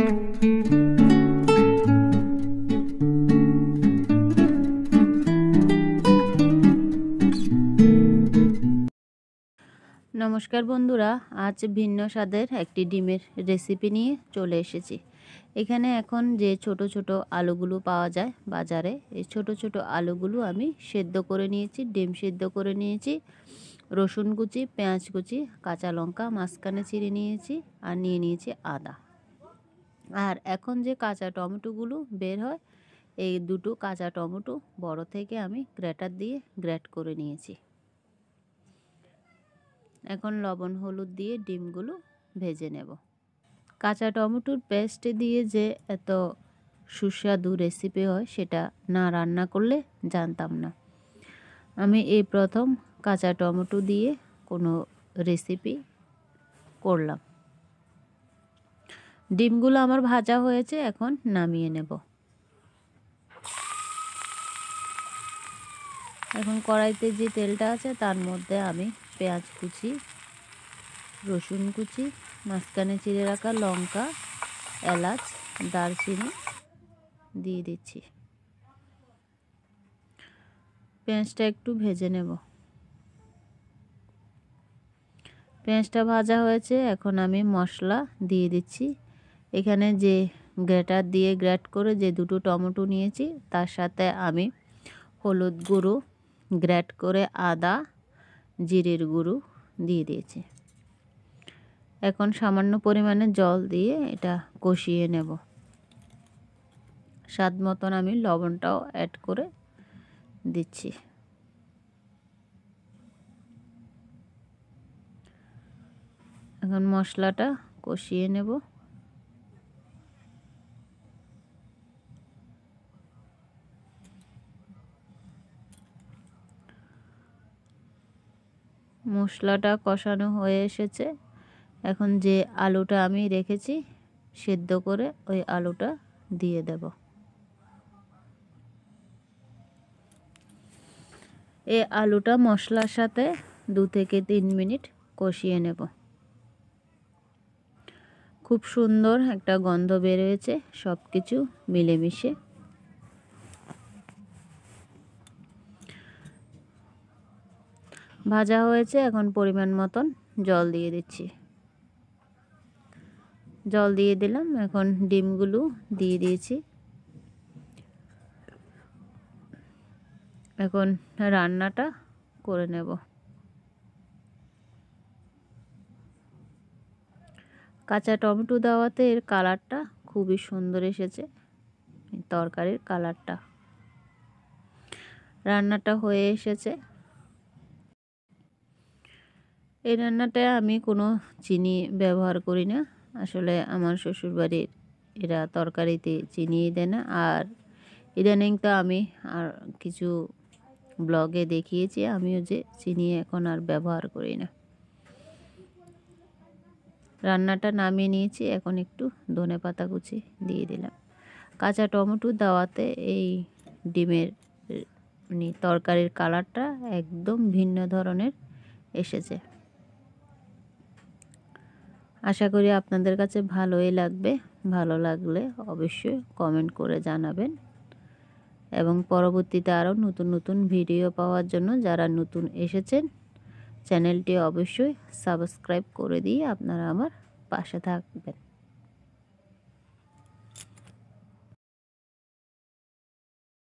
নমস্কার বন্ধুরা, আজ ভিন্ন স্বাদের একটি ডিমের রেসিপি নিয়ে চলে এসেছি। এখানে এখন যে ছোট ছোট আলুগুলো পাওয়া যায় বাজারে, এই ছোট ছোট আলুগুলো আমি সেদ্ধ করে নিয়েছি, ডিম সেদ্ধ করে নিয়েছি, রসুন কুচি, পেঁয়াজ কুচি, কাঁচা লঙ্কা মাঝখানে চিড়ে নিয়েছি, আর নিয়ে নিয়েছি আদা। আর এখন যে কাঁচা টমেটোগুলো বের হয়, এই দুটো কাঁচা টমেটো বড় থেকে আমি গ্রেটার দিয়ে গ্রেট করে নিয়েছি। এখন লবণ হলুদ দিয়ে ডিমগুলো ভেজে নেব। কাঁচা টমেটোর পেস্ট দিয়ে যে এত সুস্বাদু রেসিপি হয় সেটা না রান্না করলে জানতাম না। আমি এই প্রথম কাঁচা টমেটো দিয়ে কোনো রেসিপি করলাম। ডিমগুলো আমার ভাজা হয়েছে, এখন নামিয়ে নেব। এখন কড়াইতে যে তেলটা আছে তার মধ্যে আমি পেঁয়াজ কুচি, রসুন কুচি, মাঝখানে চিড়ে রাখা লঙ্কা, এলাচ, দারচিনি দিয়ে দিচ্ছি। পেঁয়াজটা একটু ভেজে নেব। পেঁয়াজটা ভাজা হয়েছে, এখন আমি মশলা দিয়ে দিচ্ছি। এখানে যে গ্রেটার দিয়ে গ্রেট করে যে দুটো টমেটো নিয়েছি তার সাথে আমি হলুদ গুঁড়ো, গ্রেট করে আদা, জিরের গুঁড়ো দিয়ে দিয়েছি। এখন সামান্য পরিমাণে জল দিয়ে এটা কষিয়ে নেব। স্বাদ মতন আমি লবণটাও অ্যাড করে দিচ্ছি। এখন মশলাটা কষিয়ে নেব। মশলাটা কষানো হয়ে এসেছে। এখন যে আলুটা আমি রেখেছি সেদ্ধ করে, ওই আলুটা দিয়ে দেব। এই আলুটা মশলার সাথে 2 থেকে 3 মিনিট কষিয়ে নেব। খুব সুন্দর একটা গন্ধ বের হয়েছে সব কিছু মিলেমিশে। ভাজা হয়েছে, এখন পরিমাণ মতন জল দিয়ে দিচ্ছি। জল দিয়ে দিলাম, এখন ডিমগুলো দিয়ে দিয়েছি। এখন রান্নাটা করে নেব। কাঁচা টমেটো দেওয়াতে এর কালারটা খুবই সুন্দর এসেছে, তরকারির কালারটা। রান্নাটা হয়ে এসেছে। এই রান্নাটায় আমি কোনো চিনি ব্যবহার করি না। আসলে আমার শ্বশুরবাড়ির এরা তরকারিতে চিনিই দেয় না। আর ইদানিং তো আমি আর কিছু ব্লগে দেখিয়েছি আমিও যে চিনি এখন আর ব্যবহার করি না। রান্নাটা নামিয়ে নিয়েছি, এখন একটু ধনেপাতা কুচি দিয়ে দিলাম। কাঁচা টমেটো দেওয়াতে এই ডিমের তরকারির কালারটা একদম ভিন্ন ধরনের এসেছে। আশা করি আপনাদের কাছে ভালোই লাগবে। ভালো লাগলে অবশ্যই কমেন্ট করে জানাবেন, এবং পরবর্তীতে আরও নতুন নতুন ভিডিও পাওয়ার জন্য যারা নতুন এসেছেন চ্যানেলটি অবশ্যই সাবস্ক্রাইব করে দিয়ে আপনারা আমার পাশে থাকবেন।